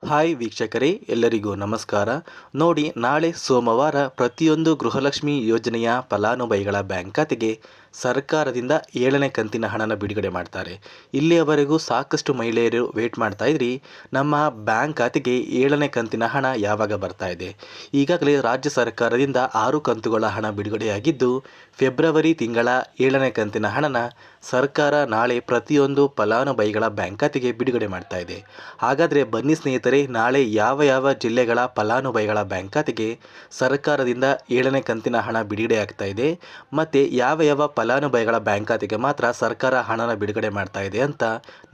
Hi ವೀಕ್ಷಕರೇ, ಎಲ್ಲರಿಗೂ ನಮಸ್ಕಾರ. ನೋಡಿ, ನಾಳೆ ಸೋಮವಾರ ಪ್ರತಿಯೊಂದು ಗೃಹಲಕ್ಷ್ಮಿ ಯೋಜನೆಯ ಫಲಾನುಭವಿಗಳ ಬ್ಯಾಂಕ್ ಖಾತೆಗೆ ಸರ್ಕಾರದಿಂದ 7ನೇ ಕಂತಿನ ಹಣನ ಬಿಡುಗಡೆ ಮಾಡ್ತಾರೆ. ಇಲ್ಲಿಯವರೆಗೂ ಸಾಕಷ್ಟು ಮಹಿಳೆಯರು ವೇಟ್ ಮಾಡ್ತಾ ಇದ್ರಿ, ನಮ್ಮ ಬ್ಯಾಂಕ್ ಖಾತೆಗೆ 7ನೇ ಕಂತಿನ ಹಣ ಯಾವಾಗ ಬರ್ತಾ ಇದೆ. ಈಗಾಗಲೇ ರಾಜ್ಯ ಸರ್ಕಾರದಿಂದ 6 ಕಂತುಗಳ ಹಣ ಬಿಡುಗಡೆಯಾಗಿದ್ದು, ಫೆಬ್ರವರಿ ತಿಂಗಳ 7ನೇ ಕಂತಿನ ಹಣನ ಸರ್ಕಾರ ನಾಳೆ ಪ್ರತಿಯೊಂದು ಫಲಾನುಭವಿಗಳ ಬ್ಯಾಂಕ್ ಖಾತೆಗೆ ಬಿಡುಗಡೆ ಮಾಡ್ತಾ ಇದೆ. ಹಾಗಾದರೆ ಬನ್ನಿ ಸ್ನೇಹಿತರೆ, ನಾಳೆ ಯಾವ ಯಾವ ಜಿಲ್ಲೆಗಳ ಫಲಾನುಭವಿಗಳ ಬ್ಯಾಂಕ್ ಖಾತೆಗೆ ಸರ್ಕಾರದಿಂದ 7ನೇ ಕಂತಿನ ಹಣ ಬಿಡುಗಡೆ ಆಗ್ತಾ ಇದೆ ಮತ್ತು ಯಾವ ಯಾವ ಫಲಾನುಭವಿಗಳ ಬ್ಯಾಂಕ್ ಖಾತೆಗೆ ಮಾತ್ರ ಸರ್ಕಾರ ಹಣನ ಬಿಡುಗಡೆ ಮಾಡ್ತಾ ಇದೆ ಅಂತ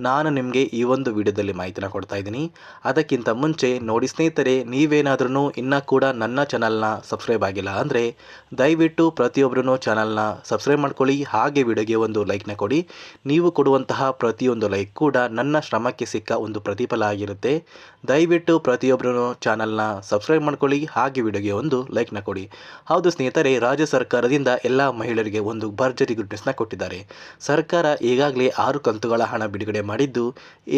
ನಾನು ನಿಮಗೆ ಈ ಒಂದು ವಿಡಿಯೋದಲ್ಲಿ ಮಾಹಿತಿನ ಕೊಡ್ತಾ ಇದ್ದೀನಿ. ಅದಕ್ಕಿಂತ ಮುಂಚೆ ನೋಡಿ ಸ್ನೇಹಿತರೆ, ನೀವೇನಾದ್ರೂ ಇನ್ನೂ ಕೂಡ ನನ್ನ ಚಾನಲ್ನ ಸಬ್ಸ್ಕ್ರೈಬ್ ಆಗಿಲ್ಲ ಅಂದರೆ ದಯವಿಟ್ಟು ಪ್ರತಿಯೊಬ್ಬರೂ ಚಾನಲ್ನ ಸಬ್ಸ್ಕ್ರೈಬ್ ಮಾಡ್ಕೊಳ್ಳಿ. ಹಾಗೆ ವಿಡಿಯೋಗೆ ಒಂದು ಲೈಕ್ನ ಕೊಡಿ. ನೀವು ಕೊಡುವಂತಹ ಪ್ರತಿಯೊಂದು ಲೈಕ್ ಕೂಡ ನನ್ನ ಶ್ರಮಕ್ಕೆ ಸಿಕ್ಕ ಒಂದು ಪ್ರತಿಫಲ ಆಗಿರುತ್ತೆ. ದಯವಿಟ್ಟು ಪ್ರತಿಯೊಬ್ಬರೂ ಚಾನಲ್ನ ಸಬ್ಸ್ಕ್ರೈಬ್ ಮಾಡ್ಕೊಳ್ಳಿ. ಹಾಗೆ ವಿಡಿಯೋಗೆ ಒಂದು ಲೈಕ್ನ ಕೊಡಿ. ಹೌದು ಸ್ನೇಹಿತರೆ, ರಾಜ್ಯ ಸರ್ಕಾರದಿಂದ ಎಲ್ಲ ಮಹಿಳೆಯರಿಗೆ ಒಂದು ಭರ್ಜರಿ ಗುಡ್ ನ್ಯೂಸ್ನ ಕೊಟ್ಟಿದ್ದಾರೆ. ಸರ್ಕಾರ ಈಗಾಗಲೇ 6 ಕಂತುಗಳ ಹಣ ಬಿಡುಗಡೆ ಮಾಡಿದ್ದು,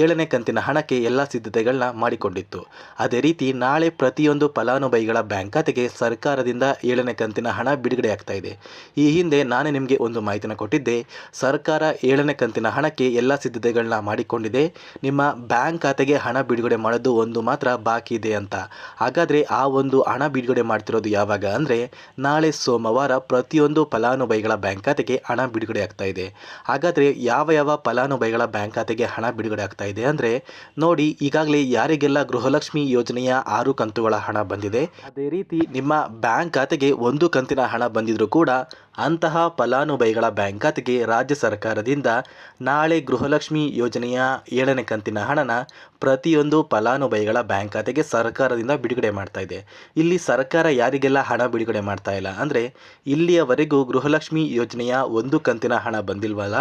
7ನೇ ಕಂತಿನ ಹಣಕ್ಕೆ ಎಲ್ಲ ಸಿದ್ಧತೆಗಳನ್ನ ಮಾಡಿಕೊಂಡಿತ್ತು. ಅದೇ ರೀತಿ ನಾಳೆ ಪ್ರತಿಯೊಂದು ಫಲಾನುಭವಿಗಳ ಬ್ಯಾಂಕ್ ಖಾತೆಗೆ ಸರ್ಕಾರದಿಂದ 7ನೇ ಕಂತಿನ ಹಣ ಬಿಡುಗಡೆ ಆಗ್ತಾ ಇದೆ. ಈ ಹಿಂದೆ ನಾನು ನಿಮಗೆ ಒಂದು ಮಾಹಿತಿನ ಕೊಟ್ಟಿದ್ದೆ. ಸರ್ಕಾರ 7ನೇ ಕಂತಿನ ಹಣಕ್ಕೆ ಎಲ್ಲ ಸಿದ್ಧತೆಗಳನ್ನ ಮಾಡಿಕೊಂಡಿದೆ, ನಿಮ್ಮ ಬ್ಯಾಂಕ್ ಖಾತೆಗೆ ಹಣ ಬಿಡುಗಡೆ ಮಾಡೋದು ಒಂದು ಮಾತ್ರ ಬಾಕಿ ಇದೆ ಅಂತ. ಹಾಗಾದರೆ ಆ ಒಂದು ಹಣ ಬಿಡುಗಡೆ ಮಾಡ್ತಿರೋದು ಯಾವಾಗ ಅಂದರೆ ನಾಳೆ ಸೋಮವಾರ ಪ್ರತಿಯೊಂದು ಫಲಾನುಭವಿಗಳ ಬ್ಯಾಂಕ್ ಖಾತೆಗೆ ಹಣ ಬಿಡುಗಡೆ ಆಗ್ತಾ ಇದೆ. ಹಾಗಾದರೆ ಯಾವ ಯಾವ ಫಲಾನುಭವಿಗಳ ಬ್ಯಾಂಕ್ ಖಾತೆಗೆ ಹಣ ಬಿಡುಗಡೆ ಆಗ್ತಾ ಇದೆ ಅಂದರೆ ನೋಡಿ, ಈಗಾಗಲೇ ಯಾರಿಗೆಲ್ಲ ಗೃಹಲಕ್ಷ್ಮಿ ಯೋಜನೆಯ 6 ಕಂತುಗಳ ಹಣ ಬಂದಿದೆ, ಅದೇ ರೀತಿ ನಿಮ್ಮ ಬ್ಯಾಂಕ್ ಖಾತೆಗೆ 1 ಕಂತಿನ ಹಣ ಬಂದಿದ್ರೂ ಕೂಡ ಅಂತಹ ಫಲಾನುಭವಿಗಳ ಬ್ಯಾಂಕ್ ಖಾತೆಗೆ ರಾಜ್ಯ ಸರ್ಕಾರದಿಂದ ನಾಳೆ ಗೃಹಲಕ್ಷ್ಮಿ ಯೋಜನೆಯ 7ನೇ ಕಂತಿನ ಹಣನ ಪ್ರತಿಯೊಂದು ಫಲಾನುಭವಿಗಳ ಬ್ಯಾಂಕ್ ಖಾತೆಗೆ ಸರ್ಕಾರದಿಂದ ಬಿಡುಗಡೆ ಮಾಡ್ತಾ ಇದೆ. ಇಲ್ಲಿ ಸರ್ಕಾರ ಯಾರಿಗೆಲ್ಲ ಹಣ ಬಿಡುಗಡೆ ಮಾಡ್ತಾ ಇಲ್ಲ ಅಂದರೆ ಇಲ್ಲಿಯವರೆಗೂ ಗೃಹಲಕ್ಷ್ಮಿ ಯೋಜನೆಯ 1 ಕಂತಿನ ಹಣ ಬಂದಿಲ್ವಲ್ಲ,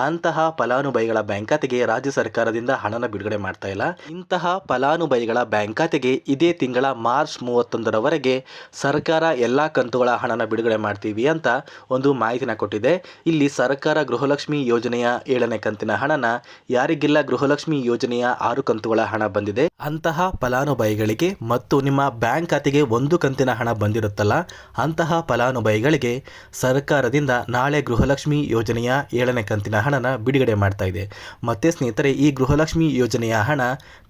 ಅಂತಹ ಫಲಾನುಭವಿಗಳ ಬ್ಯಾಂಕ್ ಖಾತೆಗೆ ರಾಜ್ಯ ಸರ್ಕಾರದಿಂದ ಹಣನ ಬಿಡುಗಡೆ ಮಾಡ್ತಾ ಇಲ್ಲ. ಇಂತಹ ಫಲಾನುಭವಿಗಳ ಬ್ಯಾಂಕ್ ಖಾತೆಗೆ ಇದೇ ತಿಂಗಳ ಮಾರ್ಚ್ 31ರವರೆಗೆ ಸರ್ಕಾರ ಎಲ್ಲ ಕಂತುಗಳ ಹಣನ ಬಿಡುಗಡೆ ಮಾಡ್ತೀವಿ ಅಂತ ಒಂದು ಮಾಹಿತಿನ ಕೊಟ್ಟಿದೆ. ಇಲ್ಲಿ ಸರ್ಕಾರ ಗೃಹಲಕ್ಷ್ಮಿ ಯೋಜನೆಯ 7ನೇ ಕಂತಿನ ಹಣನ ಯಾರಿಗೆಲ್ಲ ಗೃಹಲಕ್ಷ್ಮಿ ಯೋಜನೆಯ 6 ಕಂತುಗಳ ಹಣ ಬಂದಿದೆ ಅಂತಹ ಫಲಾನುಭವಿಗಳಿಗೆ ಮತ್ತು ನಿಮ್ಮ ಬ್ಯಾಂಕ್ ಖಾತೆಗೆ 1 ಕಂತಿನ ಹಣ ಬಂದಿರುತ್ತಲ್ಲ, ಅಂತಹ ಫಲಾನುಭವಿಗಳಿಗೆ ಸರ್ಕಾರದಿಂದ ನಾಳೆ ಗೃಹಲಕ್ಷ್ಮಿ ಯೋಜನೆಯ 7ನೇ ಕಂತಿನ ಹಣನ ಬಿಡುಗಡೆ ಮಾಡ್ತಾ ಇದೆ. ಮತ್ತೆ ಸ್ನೇಹಿತರೆ, ಈ ಗೃಹಲಕ್ಷ್ಮಿ ಯೋಜನೆಯ ಹಣ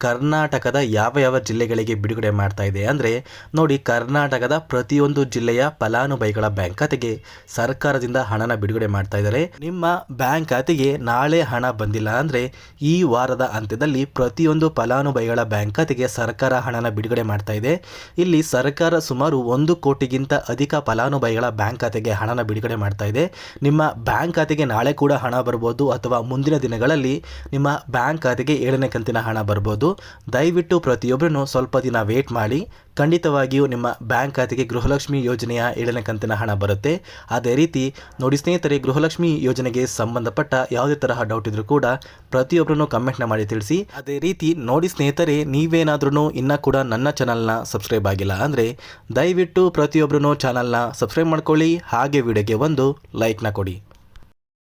ಕರ್ನಾಟಕದ ಯಾವ ಯಾವ ಜಿಲ್ಲೆಗಳಿಗೆ ಬಿಡುಗಡೆ ಮಾಡ್ತಾ ಇದೆ ಅಂದರೆ ನೋಡಿ, ಕರ್ನಾಟಕದ ಪ್ರತಿಯೊಂದು ಜಿಲ್ಲೆಯ ಫಲಾನುಭವಿಗಳ ಬ್ಯಾಂಕ್ ಖಾತೆಗೆ ಸರ್ಕಾರದಿಂದ ಹಣನ ಬಿಡುಗಡೆ ಮಾಡ್ತಾ ಇದ್ದಾರೆ. ನಿಮ್ಮ ಬ್ಯಾಂಕ್ ಖಾತೆಗೆ ನಾಳೆ ಹಣ ಬಂದಿಲ್ಲ ಅಂದರೆ ಈ ವಾರದ ಅಂತ್ಯದಲ್ಲಿ ಪ್ರತಿಯೊಂದು ಫಲಾನುಭವಿಗಳ ಬ್ಯಾಂಕ್ ಖಾತೆಗೆ ಸರ್ಕಾರ ಹಣನ ಬಿಡುಗಡೆ ಮಾಡ್ತಾ ಇದೆ. ಇಲ್ಲಿ ಸರ್ಕಾರ ಸುಮಾರು 1 ಕೋಟಿಗಿಂತ ಅಧಿಕ ಫಲಾನುಭವಿಗಳ ಬ್ಯಾಂಕ್ ಖಾತೆಗೆ ಹಣನ ಬಿಡುಗಡೆ ಮಾಡ್ತಾ ಇದೆ. ನಿಮ್ಮ ಬ್ಯಾಂಕ್ ಖಾತೆಗೆ ನಾಳೆ ಕೂಡ ಹಣ ಬರ್ಬೋದು ಅಥವಾ ಮುಂದಿನ ದಿನಗಳಲ್ಲಿ ನಿಮ್ಮ ಬ್ಯಾಂಕ್ ಖಾತೆಗೆ 7ನೇ ಕಂತಿನ ಹಣ ಬರ್ಬೋದು. ದಯವಿಟ್ಟು ಪ್ರತಿಯೊಬ್ಬರೂ ಸ್ವಲ್ಪ ದಿನ ವೇಟ್ ಮಾಡಿ. ಖಂಡಿತವಾಗಿಯೂ ನಿಮ್ಮ ಬ್ಯಾಂಕ್ ಖಾತೆಗೆ ಗೃಹಲಕ್ಷ್ಮಿ ಯೋಜನೆಯ 7ನೇ ಕಂತಿನ ಹಣ ಬರುತ್ತೆ. ಅದೇ ರೀತಿ ನೋಡಿ ಸ್ನೇಹಿತರೆ, ಗೃಹಲಕ್ಷ್ಮಿ ಯೋಜನೆಗೆ ಸಂಬಂಧಪಟ್ಟ ಯಾವುದೇ ತರಹ ಡೌಟ್ ಇದ್ರೂ ಕೂಡ ಪ್ರತಿಯೊಬ್ಬರೂ ಕಮೆಂಟ್ನ ಮಾಡಿ ತಿಳಿಸಿ. ಅದೇ ರೀತಿ ನೋಡಿ ಸ್ನೇಹಿತರೆ, ನೀವೇನಾದ್ರೂ ಇನ್ನೂ ಕೂಡ ನನ್ನ ಚಾನಲ್ನ ಸಬ್ಸ್ಕ್ರೈಬ್ ಆಗಿಲ್ಲ ಅಂದರೆ ದಯವಿಟ್ಟು ಪ್ರತಿಯೊಬ್ಬರೂ ಚಾನಲ್ನ ಸಬ್ಸ್ಕ್ರೈಬ್ ಮಾಡ್ಕೊಳ್ಳಿ. ಹಾಗೆ ವಿಡಿಯೋಗೆ ಒಂದು ಲೈಕ್ನ ಕೊಡಿ.